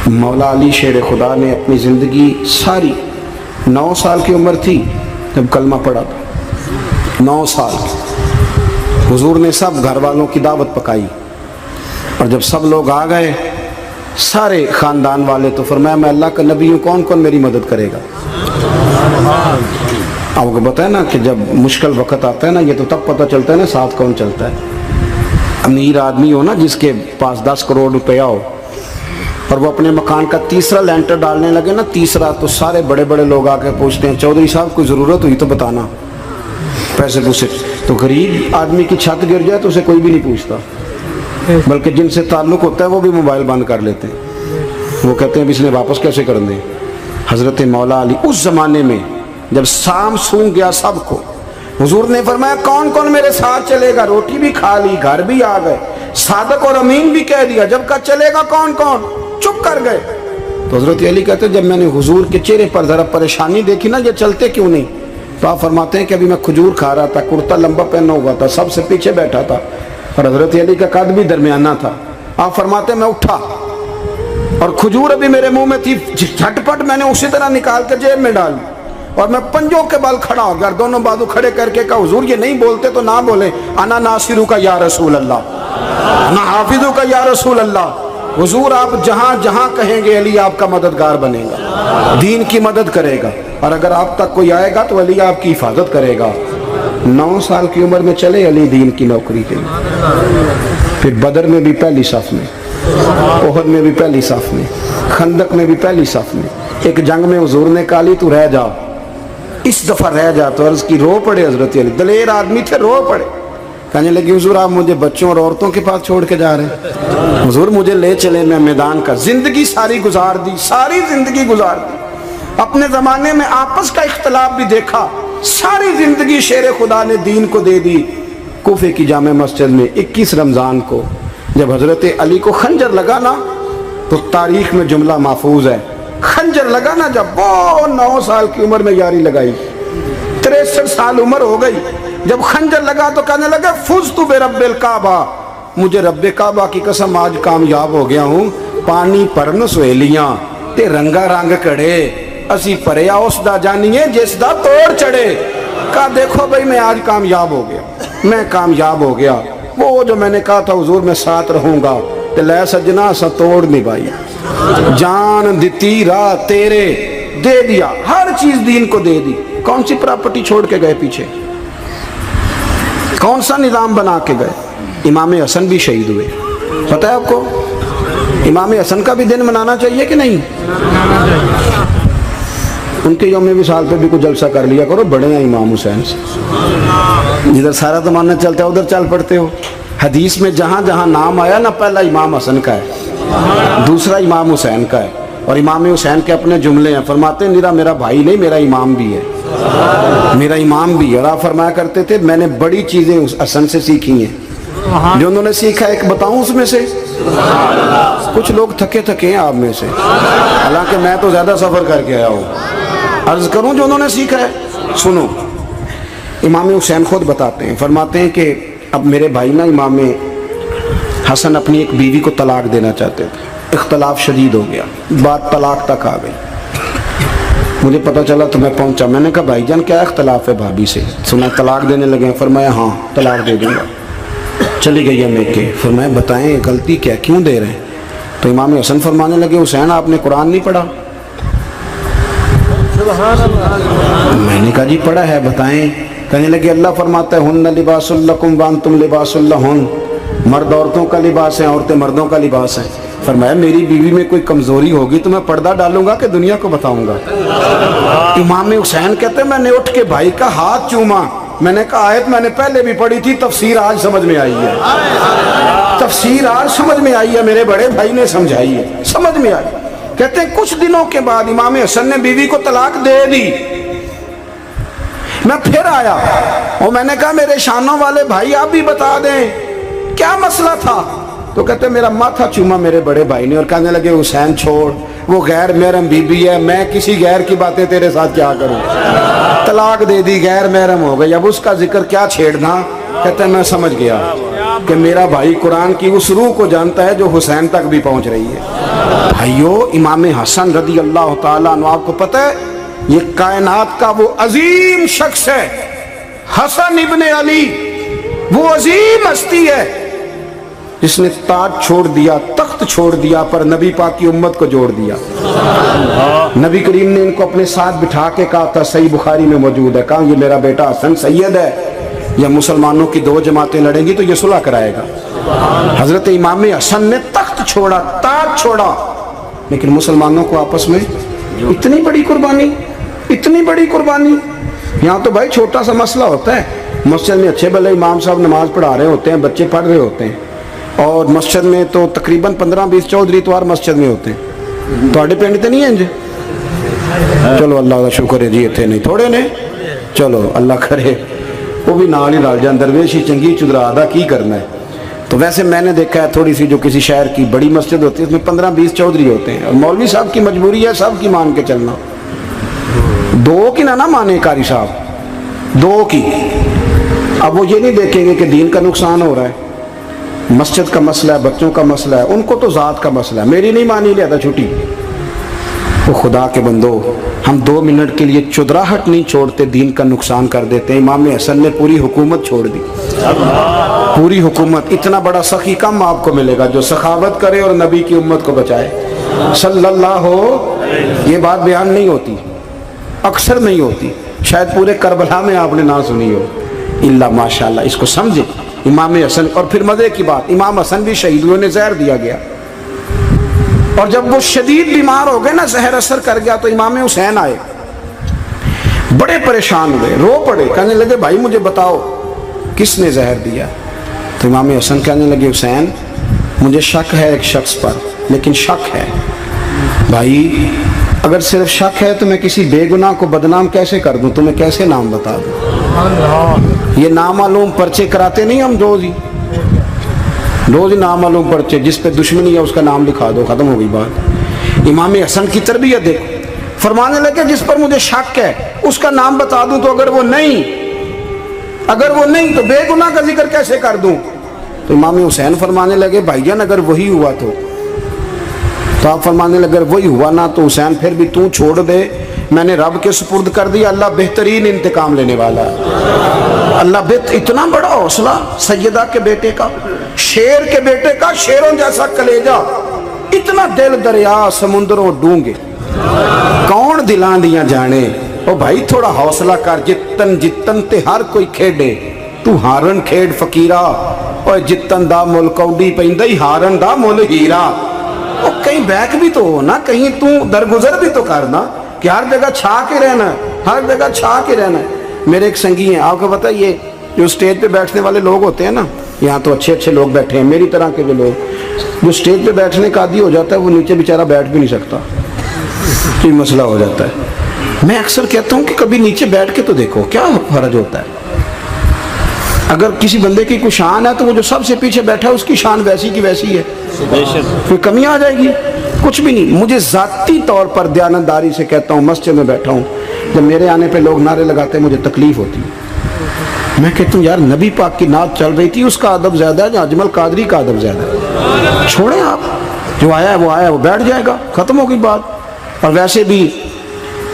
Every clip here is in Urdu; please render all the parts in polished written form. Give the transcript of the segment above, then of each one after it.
مولا علی شیر خدا نے اپنی زندگی ساری 9 سال کی عمر تھی جب کلمہ پڑھا تھا، 9 سال حضور نے سب گھر والوں کی دعوت پکائی، اور جب سب لوگ آ گئے سارے خاندان والے، تو فرمایا میں اللہ کا نبی ہوں، کون کون میری مدد کرے گا؟ آپ کو پتہ ہے نا کہ جب مشکل وقت آتا ہے نا، یہ تو تب پتہ چلتا ہے نا ساتھ کون چلتا ہے۔ امیر آدمی ہو نا جس کے پاس 10 کروڑ روپیہ ہو اور وہ اپنے مکان کا تیسرا لینٹر ڈالنے لگے نا، تیسرا، تو سارے بڑے بڑے لوگ آ کے پوچھتے ہیں چودھری صاحب کوئی ضرورت ہوئی تو بتانا، پیسے پوچھے۔ تو غریب آدمی کی چھت گر جائے تو اسے کوئی بھی نہیں پوچھتا، بلکہ جن سے تعلق ہوتا ہے وہ بھی موبائل بند کر لیتے ہیں، وہ کہتے ہیں اب اس نے واپس کیسے کر دیں۔ حضرت مولا علی اس زمانے میں جب سام سونگ گیا سب کو، حضور نے فرمایا کون کون میرے ساتھ چلے گا؟ روٹی بھی کھا لی، گھر بھی آ گئے، صادق اور امین بھی کہہ دیا، جب کہا چلے گا کون کون؟ چپ کر گئے۔ تو حضرت علی کہتے ہیں جب میں نے حضور کے چہرے پر ذرا پریشانی دیکھی نا، یہ چلتے کیوں نہیں؟ تو آپ فرماتے ہیں کہ ابھی میں کھجور کھا رہا تھا، کرتا لمبا پہنا ہوا تھا، سب سے پیچھے بیٹھا تھا، اور حضرت علی کا قد بھی درمیانہ تھا۔ آپ فرماتے ہیں میں اٹھا اور کھجور ابھی میرے منہ میں تھی، جھٹپٹ میں نے اسی طرح نکال کے جیب میں ڈال، اور میں پنجوں کے بل کھڑا ہو گیا، دونوں بازو کھڑے کر کے کہا حضور یہ نہیں بولتے تو نہ بولیں، انا ناصرو کا یا رسول اللہ، انا حافظو کا یا رسول اللہ۔ حضور آپ جہاں جہاں کہیں گے علی آپ کا مددگار بنے گا، دین کی مدد کرے گا، اور اگر آپ تک کوئی آئے گا تو علی آپ کی حفاظت کرے گا۔ 9 سال کی عمر میں چلے علی دین کی نوکری کے لیے، پھر بدر میں بھی پہلی صف میں، احد میں بھی پہلی صف میں، خندق میں بھی پہلی صف میں۔ ایک جنگ میں حضور نے کہا علی تو رہ جا، اس دفعہ رہ جا، تو عرض کی رو پڑے حضرت علی، دلیر آدمی تھے، رو پڑے، کہنے لگی حضور آپ مجھے بچوں اور عورتوں کے پاس چھوڑ کے جا رہے ہیں؟ حضور مجھے لے چلے، میں میدان کا زندگی ساری گزار دی، ساری زندگی گزار دی، اپنے زمانے میں آپس کا اختلاف بھی دیکھا، ساری زندگی شیر خدا نے دین کو دے دی۔ کوفے کی جامع مسجد میں 21 رمضان کو جب حضرت علی کو خنجر لگا نا، تو تاریخ میں جملہ محفوظ ہے، خنجر لگا نا جب، وہ 9 سال کی عمر میں یاری لگائی، 63 سال عمر ہو گئی، جب خنجر لگا تو کہنے لگا فزت برب الکعبہ، مجھے رب کعبہ کی قسم آج کامیاب ہو گیا ہوں، پانی پرن سہیلیاں تے رنگا رنگ کڑے، اسی پریا اس دا جانیے جس دا توڑ چڑھے۔ کہا دیکھو بھائی میں آج کامیاب ہو گیا، میں کامیاب ہو گیا، وہ جو میں نے کہا تھا حضور میں ساتھ رہوں گا، تے لے سجنا سا توڑ نبھائی، جان دیتی راہ تیرے، دے دیا ہر چیز دین کو دے دی۔ کون سی پراپرٹی چھوڑ کے گئے پیچھے؟ کون سا نظام بنا کے گئے؟ امام حسن بھی شہید ہوئے، پتہ ہے آپ کو؟ امام حسن کا بھی دن منانا چاہیے کہ نہیں؟ ان کے یوم وصال پہ بھی کچھ جلسہ کر لیا کرو، بڑے ہیں امام حسین سے، جدھر سارا زمانہ چلتا ہے ادھر چل پڑتے ہو۔ حدیث میں جہاں جہاں نام آیا نا، پہلا امام حسن کا ہے، دوسرا امام حسین کا ہے، اور امام حسین کے اپنے جملے ہیں، فرماتے ہیں میرا بھائی نہیں، میرا امام بھی ہے، میرا امام بھی ہے۔ اور آپ فرمایا کرتے تھے میں نے بڑی چیزیں اس حسن سے سیکھی ہیں، جو انہوں نے سیکھا ایک بتاؤں اس میں سے؟ کچھ لوگ تھکے ہیں آپ میں سے، حالانکہ میں تو زیادہ سفر کر کے آیا ہوں، عرض کروں جو انہوں نے سیکھا ہے؟ سنو، امام حسین خود بتاتے ہیں، فرماتے ہیں کہ اب میرے بھائی نا امام حسن اپنی ایک بیوی کو طلاق دینا چاہتے تھے، اختلاف شدید ہو گیا، بات طلاق تک آ گئی، مجھے پتہ چلا تو میں پہنچا، میں نے کہا بھائی جان کیا اختلاف ہے بھابھی سے؟ سنا طلاق دینے لگے ہیں، فرمایا ہاں طلاق دے دوں گا۔ چلی گئی ہے میکے، فرمایا بتائیں غلطی کیا، کیوں دے رہے ہیں؟ تو امام حسن فرمانے لگے حسین آپ نے قرآن نہیں پڑھا؟ میں نے کہا جی پڑھا ہے، بتائیں۔ کہنے لگے اللہ فرماتا ہے ہن لباس لکم وانتم لباس لہن، مرد عورتوں کا لباس ہے، عورتیں مردوں کا لباس ہیں۔ فرمایا میری بیوی میں کوئی کمزوری ہوگی تو میں پردہ ڈالوں گا کہ دنیا کو بتاؤں گا؟ امام حسین کہتے ہیں میں نے اٹھ کے بھائی کا ہاتھ چوما، میں نے کہا آیت میں نے پہلے بھی پڑھی تھی، تفسیر آج سمجھ میں آئی ہے، تفسیر آج سمجھ میں آئی ہے، میرے بڑے بھائی نے سمجھائی ہے، سمجھ میں آئی۔ کہتے ہیں کچھ دنوں کے بعد امام حسن نے بیوی کو طلاق دے دی، میں پھر آیا اور میں نے کہا میرے شانوں والے بھائی آپ بھی بتا دیں کیا مسئلہ تھا؟ تو کہتے ہیں میرا ماتھا چوما میرے بڑے بھائی نے، اور کہنے لگے حسین چھوڑ، وہ غیر محرم بیوی ہے، میں کسی غیر کی باتیں تیرے ساتھ کیا کروں، طلاق دے دی، غیر محرم ہو گئی، اب اس کا ذکر کیا چھیڑنا؟ کہتے ہیں میں سمجھ گیا، کہ میرا بھائی قرآن کی اس روح کو جانتا ہے جو حسین تک بھی پہنچ رہی ہے۔ بھائیو، امام حسن رضی اللہ تعالیٰ عنہ، آپ کو پتہ ہے یہ کائنات کا وہ عظیم شخص ہے، حسن ابن علی، وہ عظیم ہستی ہے جس نے تاج چھوڑ دیا، تخت چھوڑ دیا، پر نبی پاک کی امت کو جوڑ دیا۔ نبی کریم نے ان کو اپنے ساتھ بٹھا کے کہا تھا، صحیح بخاری میں موجود ہے، کہا یہ میرا بیٹا حسن سید ہے، یا مسلمانوں کی دو جماعتیں لڑیں گی تو یہ صلح کرائے گا۔ حضرت امام حسن نے تخت چھوڑا، تاج چھوڑا، لیکن مسلمانوں کو آپس میں اتنی بڑی قربانی، اتنی بڑی قربانی۔ یہاں تو بھائی چھوٹا سا مسئلہ ہوتا ہے، مسجد میں اچھے بھلے امام صاحب نماز پڑھا رہے ہوتے ہیں، بچے پڑھ رہے ہوتے ہیں، اور مسجد میں تو تقریباً 15-20 چودھری اتوار مسجد میں ہوتے ہیں۔ تھوڑے پنڈ تے نہیں ہیں جی؟ چلو اللہ کا شکر ہے جی، اتنے نہیں تھوڑے نے، چلو اللہ کرے وہ بھی نال ہی رل جان، درویش ہی چنگی چدرا دا کی کرنا ہے۔ تو ویسے میں نے دیکھا ہے تھوڑی سی جو کسی شہر کی بڑی مسجد ہوتی ہے اس میں 15-20 چودھری ہوتے ہیں، اور مولوی صاحب کی مجبوری ہے سب کی مان کے چلنا، دو کی نہ مانے قاری صاحب، دو کی۔ اب وہ یہ نہیں دیکھیں گے کہ دین کا نقصان ہو رہا ہے، مسجد کا مسئلہ ہے، بچوں کا مسئلہ ہے، ان کو تو ذات کا مسئلہ ہے، میری نہیں مانی لیا تھا چھٹی۔ وہ خدا کے بندو، ہم 2 منٹ کے لیے چدراہٹ نہیں چھوڑتے، دین کا نقصان کر دیتے ہیں۔ امام حسن نے پوری حکومت چھوڑ دی، پوری حکومت۔ اتنا بڑا سخی کم آپ کو ملے گا جو سخاوت کرے اور نبی کی امت کو بچائے صلی اللہ ہو۔ یہ بات بیان نہیں ہوتی، اکثر نہیں ہوتی، شاید پورے کربلا میں آپ نے نہ سنی ہو، اللہ ماشاءاللہ۔ اس کو سمجھے امام حسن۔ اور پھر مزے کی بات، امام حسن بھی شہید ہوئے، انہیں زہر دیا گیا، اور جب وہ شدید بیمار ہو گئے نا، زہر اثر کر گیا، تو امام حسین آئے، بڑے پریشان ہوئے، رو پڑے، کہنے لگے بھائی مجھے بتاؤ کس نے زہر دیا؟ تو امام حسن کہنے لگے حسین مجھے شک ہے ایک شخص پر، لیکن شک ہے بھائی، اگر صرف شک ہے تو میں کسی بے گناہ کو بدنام کیسے کر دوں، تمہیں کیسے نام بتا دوں؟ یہ نامعلوم پرچے کراتے نہیں ہم روز نامعلوم پرچے، جس پہ دشمنی ہے اس کا نام لکھا دو، ختم ہو گئی بات۔ امام حسن کی تربیت دیکھو، فرمانے لگے جس پر مجھے شک ہے اس کا نام بتا دوں، تو اگر وہ نہیں تو بے گناہ کا ذکر کیسے کر دوں؟ تو امام حسین فرمانے لگے بھائی جان اگر وہی ہوا تو آپ فرمانے لگے اگر وہی ہوا نا تو حسین پھر بھی تو چھوڑ دے، میں نے رب کے سپرد کر دیا، اللہ بہترین انتقام لینے والا ہے۔ اللہ اتنا بڑا حوصلہ سیدہ کے بیٹے کا، شیر کے بیٹے کا، شیروں جیسا کلیجہ، اتنا دل دریا سمندروں ڈونگے، کون دلاں دیاں جانے۔ او بھائی تھوڑا حوصلہ کر، جتن تے ہر کوئی کھیڈے، تو ہارن کھیڈ فقیرہ، اور جتن دا مل کوڈی پیندی ہارن دا مل ہیرا۔ او کہیں بیک بھی تو ہو نا، کہیں تو درگزر بھی تو کرنا، کہ ہر جگہ چھا کے رہنا ہے، ہر جگہ چھا کے رہنا ہے۔ میرے ایک سنگی ہیں، آپ کو پتہ ہے یہ جو سٹیج پہ بیٹھنے والے لوگ ہوتے ہیں نا، یہاں تو اچھے لوگ بیٹھے ہیں، میری طرح کے جو لوگ، جو سٹیج پہ بیٹھنے کا عادی ہو جاتا ہے وہ نیچے بیچارہ بیٹھ بھی نہیں سکتا، یہ مسئلہ ہو جاتا ہے۔ میں اکثر کہتا ہوں کہ کبھی نیچے بیٹھ کے تو دیکھو کیا فرق ہوتا ہے۔ اگر کسی بندے کی کوئی شان ہے تو وہ جو سب سے پیچھے بیٹھا ہے اس کی شان ویسی کی ویسی ہے، کوئی کمی آ جائے گی؟ کچھ بھی نہیں۔ مجھے ذاتی طور پر دیانتداری سے کہتا ہوں، مسجد میں بیٹھا ہوں، جب میرے آنے پہ لوگ نعرے لگاتے ہیں مجھے تکلیف ہوتی ہے۔ میں کہتا ہوں یار نبی پاک کی نعت چل رہی تھی، اس کا ادب زیادہ ہے یا اجمل قادری کا ادب زیادہ ہے؟ چھوڑیں آپ، جو آیا ہے وہ بیٹھ جائے گا، ختم ہو گئی بات۔ اور ویسے بھی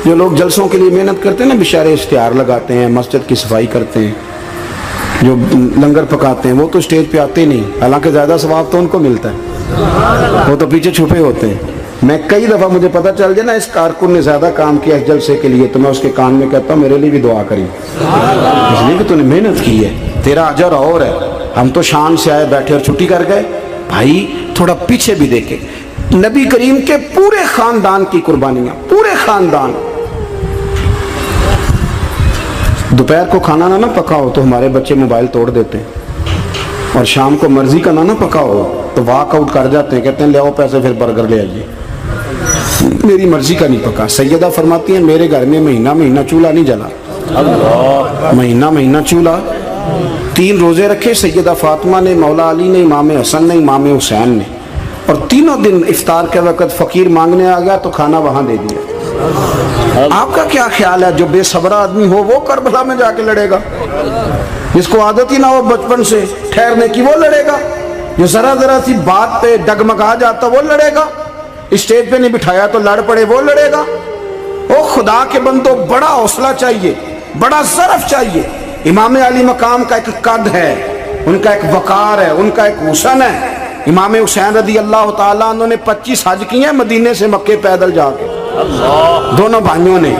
جو لوگ جلسوں کے لیے محنت کرتے ہیں نا، بیچارے اشتہار لگاتے ہیں، مسجد کی صفائی کرتے ہیں، جو لنگر پکاتے ہیں، وہ تو اسٹیج پہ آتے ہی نہیں، حالانکہ زیادہ ثواب تو ان کو ملتا ہے، وہ تو پیچھے چھپے ہوتے ہیں۔ میں کئی دفعہ مجھے پتہ چل جائے نا اس کارکن نے زیادہ کام کیا اس جلسے کے لیے، تو میں اس کے کان میں کہتا ہوں میرے لیے بھی دعا کری، اس لیے کہ تو نے محنت کی ہے، تیرا اجر اور ہے۔ ہم تو شان سے آئے بیٹھے اور چھٹی کر گئے۔ بھائی تھوڑا پیچھے بھی دیکھے، نبی کریم کے پورے خاندان کی قربانیاں، پورے خاندان۔ دوپہر کو کھانا نہ پکا ہو تو ہمارے بچے موبائل توڑ دیتے ہیں، اور شام کو مرضی کا نہ پکا ہو تو واک آؤٹ کر جاتے ہیں، کہتے ہیں لے آؤ پیسے پھر برگر لے آئیے، میری مرضی کا نہیں پکا۔ سیدہ فرماتی ہیں میرے گھر میں مہینہ چولہا نہیں جلا، مہینہ چولہا۔ 3 روزے رکھے سیدہ فاطمہ نے، مولا علی نے، امام حسن نے، امام حسین نے، اور تینوں دن افطار کے وقت فقیر مانگنے آ گیا تو کھانا وہاں دے دیا۔ آپ کا کیا خیال ہے جو بے صبرا آدمی ہو وہ کربلا میں جا کے لڑے گا؟ جس کو عادت ہی نہ ہو بچپن سے ٹھہرنے کی وہ لڑے گا، جو ذرا ذرا سی بات پہ ڈگمگا جاتا وہ لڑے گا، اسٹیج پہ نہیں بٹھایا تو لڑ پڑے وہ لڑے گا۔ او خدا کے بندو، بڑا حوصلہ چاہیے، بڑا ظرف چاہیے۔ امام علی مقام کا ایک قد ہے، ان کا ایک وقار ہے، ان کا ایک حسن ہے۔ امام حسین رضی اللہ تعالیٰ عنہ نے 25 حج کیے ہیں مدینے سے مکے پیدل جا کے، دونوں بھائیوں نے۔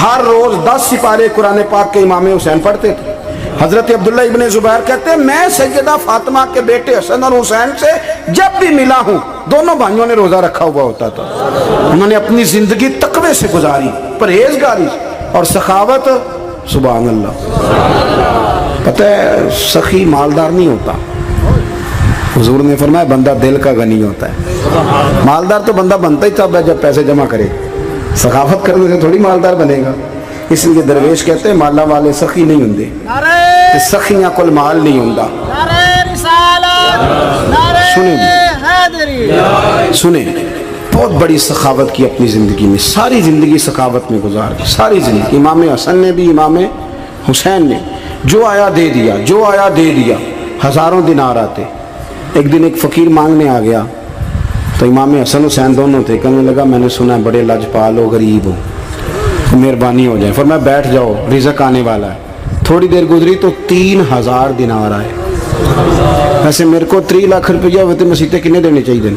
ہر روز 10 سپارے قرآن پاک کے امام حسین پڑھتے تھے۔ حضرت عبداللہ ابن زبیر کہتے ہیں میں سیدہ فاطمہ کے بیٹے حسن اور حسین سے جب بھی ملا ہوں دونوں بھائیوں نے روزہ رکھا ہوا ہوتا تھا۔ انہوں نے اپنی زندگی تقوی سے گزاری، پرہیزگاری اور سخاوت۔ سبحان اللہ۔ پتہ ہے سخی مالدار نہیں ہوتا، حضور نے فرمایا بندہ دل کا غنی ہوتا ہے۔ مالدار تو بندہ بنتا ہی تب ہے جب پیسے جمع کرے، سخاوت کرنے سے تھوڑی مالدار بنے گا۔ اس لیے درویش کہتے ہیں مالا والے سخی نہیں ہوندے، سخیاں کل مال نہیں ہوندا۔ سنیں بہت بڑی سخاوت کی اپنی زندگی میں، ساری زندگی سخاوت میں گزار دی، ساری زندگی۔ امام حسن نے بھی، امام حسین نے جو آیا دے دیا، جو آیا دے دیا۔ ہزاروں دینار آتے۔ ایک دن ایک فقیر مانگنے آ گیا تو امام حسن حسین دونوں تھے، کہنے لگا میں نے سنا ہے بڑے لاجپال ہو، غریب ہو، مہربانی ہو جائے۔ فرمایا بیٹھ جاؤ رزق آنے والا ہے۔ تھوڑی دیر گزری تو 3000 دینار آئے۔ ویسے میرے کو 3 لاکھ روپیہ ہوتے مسیطے کنے دینے چاہیے؟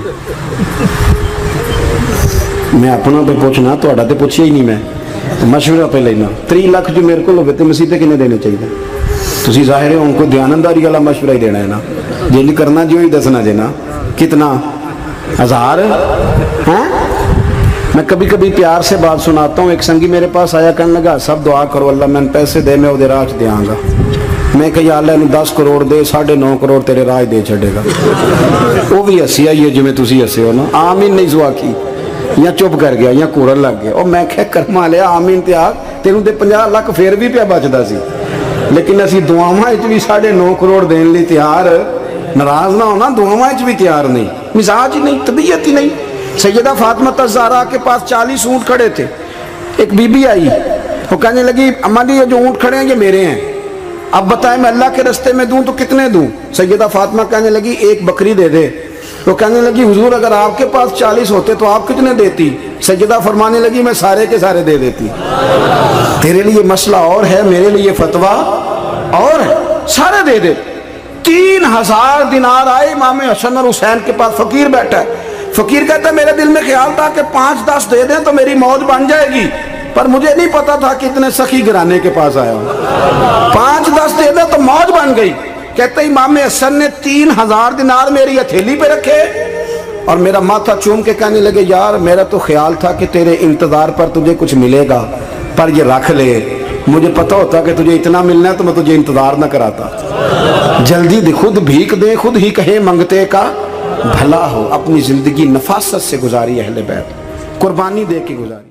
میں اپنا تو پوچھنا، تھوڑا تو پوچھیا ہی نہیں، میں مشورہ پہ لینا۔ 3 لاکھ جو میرے کو ہوتے مسیطے کنے دینے چاہیے؟ تسی ظاہر ہے ان کو دیانتداری والا مشورہ ہی دینا ہے نا، جی نہیں کرنا جو ہی دسنا جی نا۔ کتنا 1000؟ ہاں میں کبھی کبھی پیار سے بات سناتا ہوں۔ ایک سنگی میرے پاس آیا، کہنے لگا سب دعا کرو اللہ میں پیسے دے میں وہ راج دیا گا۔ میں کہ یا اللہ انہوں 10 کروڑ دے، 9.5 کروڑ تیرے راج دے چھڑے گا۔ وہ بھی ہسی آئی ہے جو میں تسی ہسے ہو نا، آمین نہیں سوا کی، یا چپ کر گیا یا کورن لگ گیا۔ اور میں کہ کرما لیا آمین تے آگ تینوں تے 50 لاکھ پھر بھی پیا بچدا سی، لیکن اسی دعاواں وچ بھی 9.5 کروڑ دین لی تیار، ناراض نہ ہونا، دعاواں وچ بھی تیار نہیں، مزاج ہی نہیں، طبیعت ہی نہیں۔ سیدہ فاطمہ الزہرا کے پاس 40 اونٹ کھڑے تھے۔ ایک بی بی آئی، وہ کہنے لگی اماں جی یہ جو اونٹ کھڑے ہیں یہ میرے ہیں، اب بتائیں میں اللہ کے رستے میں دوں تو کتنے دوں؟ سیدہ فاطمہ کہنے لگی 1 بکری دے دے۔ وہ کہنے لگی حضور اگر آپ کے پاس 40 ہوتے تو آپ کتنے دیتی؟ سیدہ فرمانے لگی میں سارے کے سارے دے دیتی۔ تیرے لیے مسئلہ اور ہے، میرے لیے فتویٰ اور ہے، سارے دے دے۔ 3000 دینار آئے امام حسن اور حسین کے پاس، فقیر بیٹھا ہے۔ فقیر کہتا ہے میرے دل میں خیال تھا کہ 5-10 دے دیں تو میری موت بن جائے گی، پر مجھے نہیں پتا تھا کہ اتنے سخی گھرانے کے پاس آیا ہوں۔ 5-10 دے دیں تو موت بن گئی۔ کہتے امام حسن نے 3000 دینار میری ہتھیلی پہ رکھے اور میرا ماتھا چوم کے کہنے لگے یار میرا تو خیال تھا کہ تیرے انتظار پر تجھے کچھ ملے گا، پر یہ رکھ لے، مجھے پتا ہوتا کہ تجھے اتنا ملنا ہے تو میں تجھے انتظار نہ کراتا۔ جلدی دے، خود بھیک دے، خود ہی کہے منگتے کا بھلا ہو۔ اپنی زندگی نفاست سے گزاری اہل بیت، قربانی دے کے گزاری۔